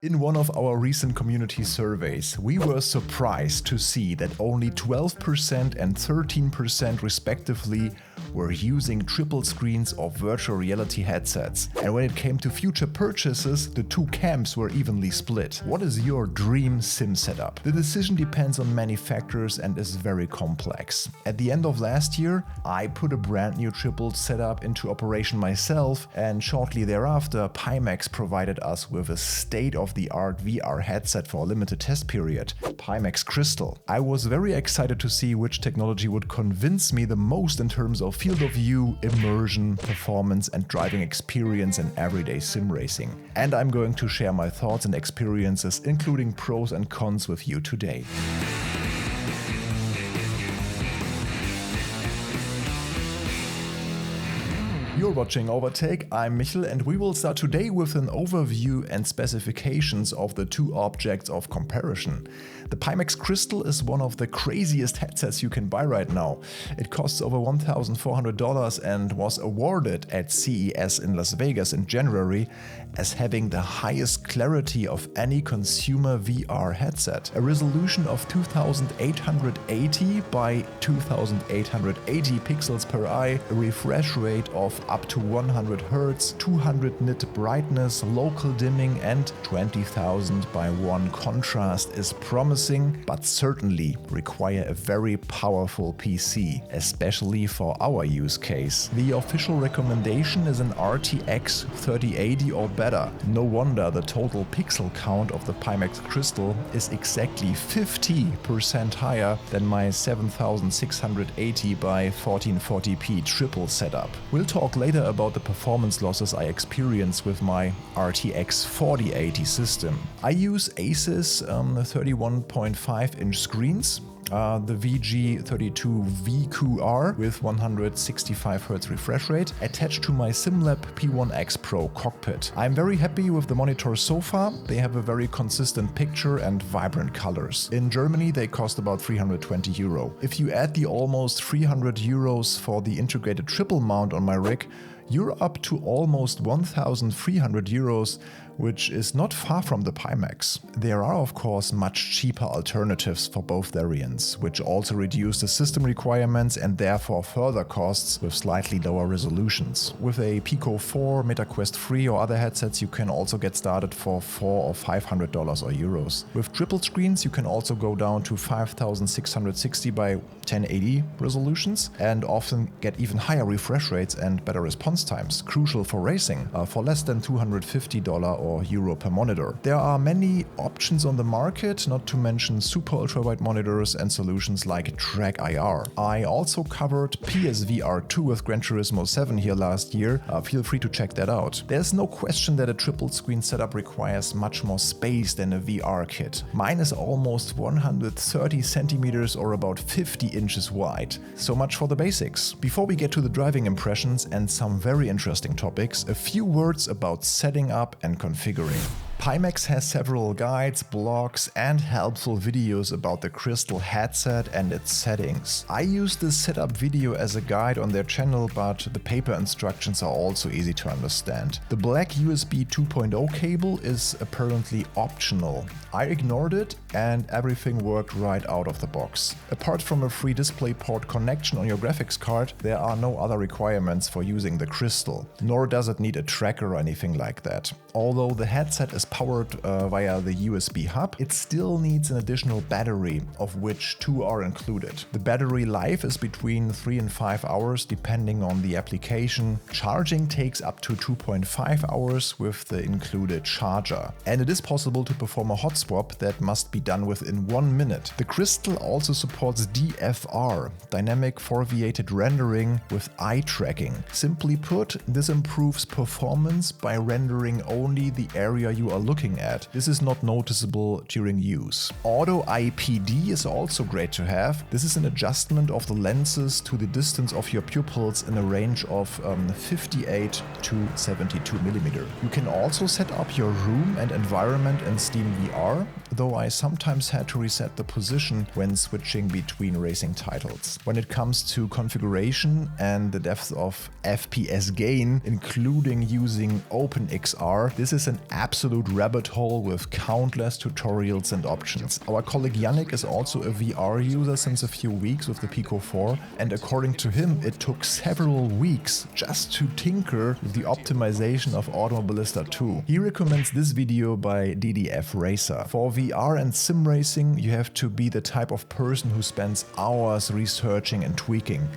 In one of our recent community surveys, we were surprised to see that only 12% and 13% respectively were using triple screens of virtual reality headsets. And when it came to future purchases, the two camps were evenly split. What is your dream sim setup? The decision depends on many factors and is very complex. At the end of last year, I put a brand new triple setup into operation myself, and shortly thereafter, Pimax provided us with a state-of-the-art VR headset for a limited test period, Pimax Crystal. I was very excited to see which technology would convince me the most in terms of field of view, immersion, performance and driving experience in everyday sim racing. And I'm going to share my thoughts and experiences, including pros and cons, with you today. You're watching Overtake, I'm Michel, and we will start today with an overview and specifications of the two objects of comparison. The Pimax Crystal is one of the craziest headsets you can buy right now. It costs over $1,400 and was awarded at CES in Las Vegas in January as having the highest clarity of any consumer VR headset. A resolution of 2880 by 2880 pixels per eye, a refresh rate of up to 100 Hz, 200 nit brightness, local dimming and 20,000 by 1 contrast is promising, but certainly require a very powerful PC, especially for our use case. The official recommendation is an RTX 3080 or better. No wonder the total pixel count of the Pimax Crystal is exactly 50% higher than my 7680 by 1440p triple setup. We'll talk later about the performance losses I experience with my RTX 4080 system. I use Asus 31.5-inch screens, the VG32 VQR with 165 Hz refresh rate attached to my SimLab P1X Pro cockpit. I'm very happy with the monitors so far. They have a very consistent picture and vibrant colors. In Germany they cost about 320 euro. If you add the almost 300 euros for the integrated triple mount on my rig, you're up to almost 1,300 euros, which is not far from the Pimax. There are of course much cheaper alternatives for both variants, which also reduce the system requirements and therefore further costs with slightly lower resolutions. With a Pico 4, MetaQuest 3 or other headsets you can also get started for $400 or $500 or euros. With triple screens you can also go down to 5660 by 1080 resolutions and often get even higher refresh rates and better response times, crucial for racing, for less than $250 or euro per monitor. There are many options on the market, not to mention super ultra-wide monitors and solutions like Track IR. I also covered PSVR 2 with Gran Turismo 7 here last year. Feel free to check that out. There's no question that a triple screen setup requires much more space than a VR kit. Mine is almost 130 centimeters or about 50 inches wide. So much for the basics. Before we get to the driving impressions and some very interesting topics, a few words about setting up and configuring. Pimax has several guides, blogs and helpful videos about the Crystal headset and its settings. I use this setup video as a guide on their channel, but the paper instructions are also easy to understand. The black USB 2.0 cable is apparently optional. I ignored it and everything worked right out of the box. Apart from a free DisplayPort connection on your graphics card, there are no other requirements for using the Crystal, nor does it need a tracker or anything like that. Although the headset is powered via the USB hub, it still needs an additional battery, of which 2 are included. The battery life is between 3 and 5 hours depending on the application. Charging takes up to 2.5 hours with the included charger. And it is possible to perform a hot swap that must be done within 1 minute. The Crystal also supports DFR, dynamic foveated rendering with eye tracking. Simply put, this improves performance by rendering only the area you are looking at. This is not noticeable during use. Auto IPD is also great to have. This is an adjustment of the lenses to the distance of your pupils in a range of 58 to 72 mm. You can also set up your room and environment in Steam VR, though I sometimes had to reset the position when switching between racing titles. When it comes to configuration and the depth of FPS gain, including using OpenXR, this is an absolute rabbit hole with countless tutorials and options. Our colleague Yannick is also a VR user since a few weeks with the Pico 4, and according to him it took several weeks just to tinker with the optimization of Automobilista 2. He recommends this video by DDF Racer. For VR and sim racing, you have to be the type of person who spends hours researching and tweaking,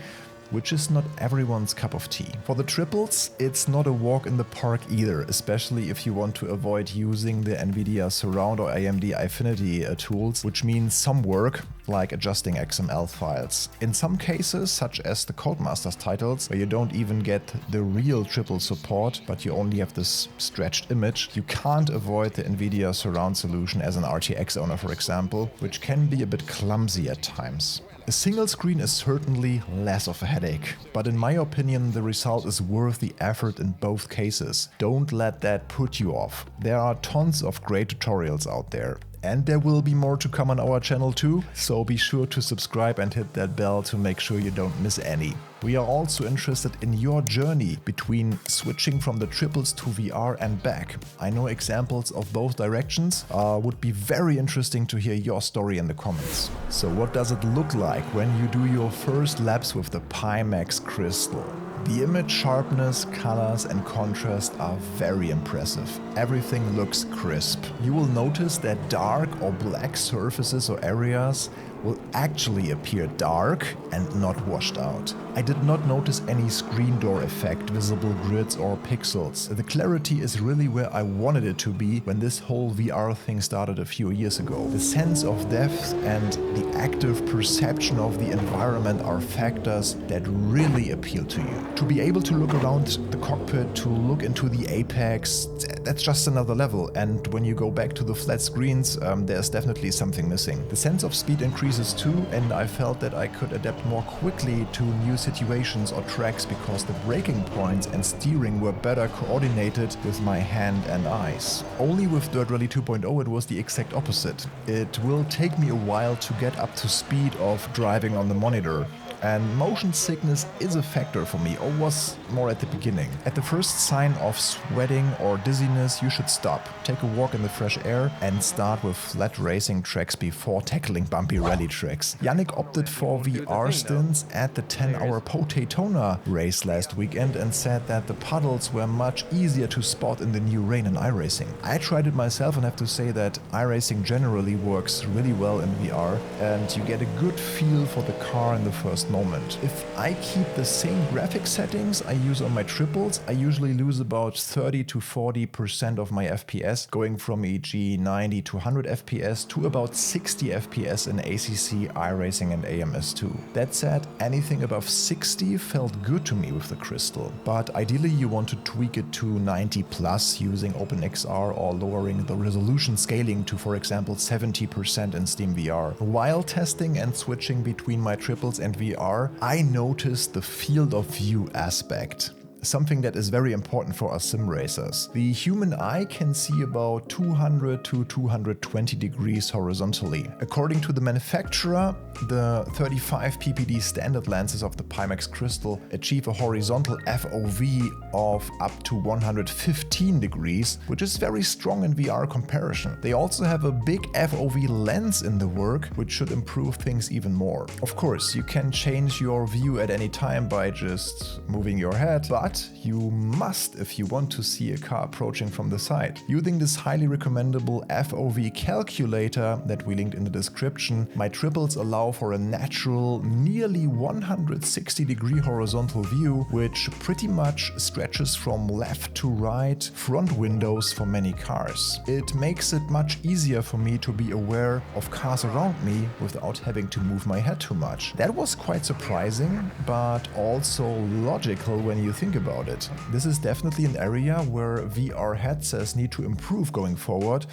which is not everyone's cup of tea. For the triples, it's not a walk in the park either, especially if you want to avoid using the NVIDIA Surround or AMD Infinity tools, which means some work, like adjusting XML files. In some cases, such as the Codemasters titles, where you don't even get the real triple support, but you only have this stretched image, you can't avoid the NVIDIA Surround solution as an RTX owner, for example, which can be a bit clumsy at times. A single screen is certainly less of a headache, but in my opinion the result is worth the effort in both cases. Don't let that put you off. There are tons of great tutorials out there. And there will be more to come on our channel too, so be sure to subscribe and hit that bell to make sure you don't miss any. We are also interested in your journey between switching from the triples to VR and back. I know examples of both directions. Would be very interesting to hear your story in the comments. So what does it look like when you do your first laps with the Pimax Crystal? The image sharpness, colors and contrast are very impressive. Everything looks crisp. You will notice that dark or black surfaces or areas will actually appear dark and not washed out. I did not notice any screen door effect, visible grids or pixels. The clarity is really where I wanted it to be when this whole VR thing started a few years ago. The sense of depth and the active perception of the environment are factors that really appeal to you. To be able to look around the cockpit, to look into the apex, that's just another level. And when you go back to the flat screens, there's definitely something missing. The sense of speed increases too, and I felt that I could adapt more quickly to new situations or tracks because the braking points and steering were better coordinated with my hand and eyes. Only with Dirt Rally 2.0 it was the exact opposite. It will take me a while to get up to speed of driving on the monitor. And motion sickness is a factor for me, or was more at the beginning. At the first sign of sweating or dizziness, you should stop, take a walk in the fresh air and start with flat racing tracks before tackling bumpy rally tracks. Yannick opted for VR stints at the 10-hour Potatona race last weekend and said that the puddles were much easier to spot in the new rain in iRacing. I tried it myself and have to say that iRacing generally works really well in VR and you get a good feel for the car in the first moment. If I keep the same graphic settings I use on my triples, I usually lose about 30 to 40% of my FPS, going from e.g. 90 to 100 FPS to about 60 FPS in ACC, iRacing and AMS2. That said, anything above 60 felt good to me with the Crystal, but ideally you want to tweak it to 90 plus using OpenXR or lowering the resolution scaling to, for example, 70% in SteamVR. While testing and switching between my triples and VR, I noticed the field of view aspect. Something that is very important for us sim racers. The human eye can see about 200 to 220 degrees horizontally. According to the manufacturer, the 35 ppd standard lenses of the Pimax Crystal achieve a horizontal FOV of up to 115 degrees, which is very strong in VR comparison. They also have a big FOV lens in the work, which should improve things even more. Of course, you can change your view at any time by just moving your head, but you must if you want to see a car approaching from the side. Using this highly recommendable FOV calculator that we linked in the description, my triples allow for a natural, nearly 160-degree horizontal view, which pretty much stretches from left to right, front windows for many cars. It makes it much easier for me to be aware of cars around me without having to move my head too much. That was quite surprising, but also logical when you think about it. This is definitely an area where VR headsets need to improve going forward.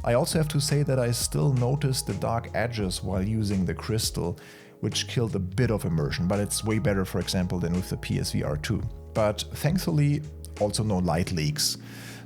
I also have to say that I still noticed the dark edges while using the Crystal, which killed a bit of immersion, but it's way better, for example, than with the PSVR 2. But thankfully, also no light leaks.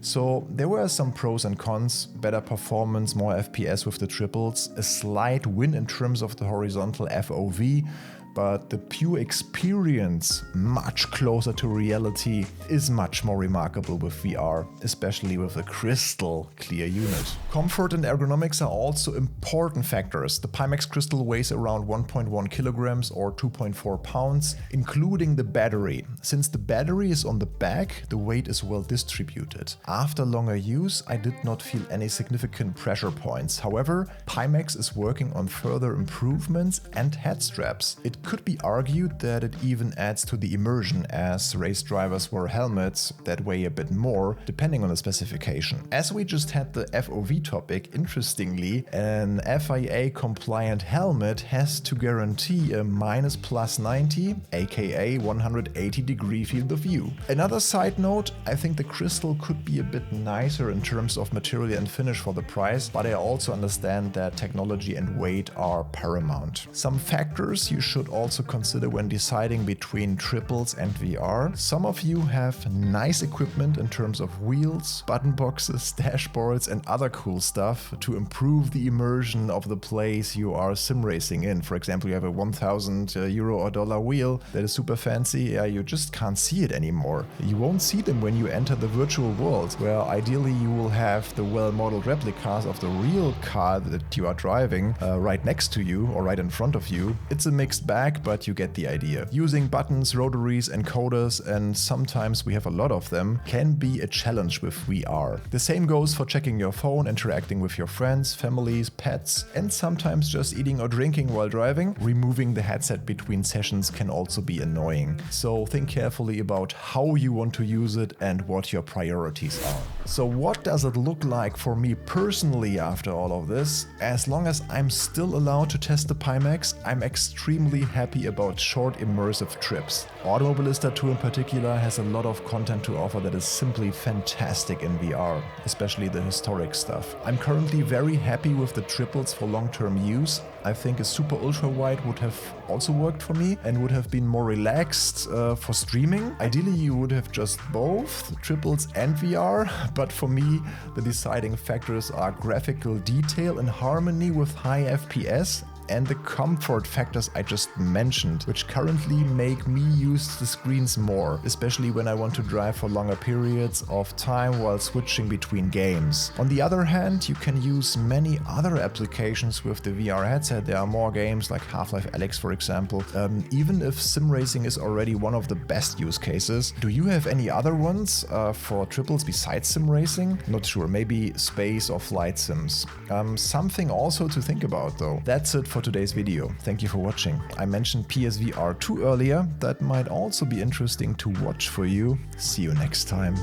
So there were some pros and cons: better performance, more FPS with the triples, a slight win in terms of the horizontal FOV, but the pure experience, much closer to reality, is much more remarkable with VR, especially with a crystal clear unit. Comfort and ergonomics are also important factors. The Pimax Crystal weighs around 1.1 kilograms or 2.4 pounds, including the battery. Since the battery is on the back, the weight is well distributed. After longer use, I did not feel any significant pressure points. However, Pimax is working on further improvements and head straps. It could be argued that it even adds to the immersion, as race drivers wear helmets that weigh a bit more, depending on the specification. As we just had the FOV topic, interestingly, an FIA-compliant helmet has to guarantee a -+90, aka 180-degree field of view. Another side note, I think the Crystal could be a bit nicer in terms of material and finish for the price, but I also understand that technology and weight are paramount. Some factors you should also consider when deciding between triples and VR. Some of you have nice equipment in terms of wheels, button boxes, dashboards and other cool stuff to improve the immersion of the place you are sim racing in. For example, you have a 1,000 euro or dollar wheel that is super fancy, you just can't see it anymore. You won't see them when you enter the virtual world, where ideally you will have the well-modeled replicas of the real car that you are driving right next to you or right in front of you. It's a mixed bag, but you get the idea. Using buttons, rotaries, encoders, and sometimes we have a lot of them, can be a challenge with VR. The same goes for checking your phone, interacting with your friends, families, pets, and sometimes just eating or drinking while driving. Removing the headset between sessions can also be annoying. So think carefully about how you want to use it and what your priorities are. So what does it look like for me personally after all of this? As long as I'm still allowed to test the Pimax, I'm extremely happy about short immersive trips. Automobilista 2 in particular has a lot of content to offer that is simply fantastic in VR, especially the historic stuff. I'm currently very happy with the triples for long-term use. I think a super ultra wide would have also worked for me and would have been more relaxed for streaming. Ideally you would have just both triples and VR, but for me the deciding factors are graphical detail in harmony with high FPS and the comfort factors I just mentioned, which currently make me use the screens more, especially when I want to drive for longer periods of time while switching between games. On the other hand, you can use many other applications with the VR headset. There are more games like Half-Life Alyx, for example. Even if sim racing is already one of the best use cases, do you have any other ones for triples besides sim racing? Not sure, maybe space or flight sims. Something also to think about though. That's it for today's video. Thank you for watching. I mentioned PSVR 2 earlier. That might also be interesting to watch for you. See you next time.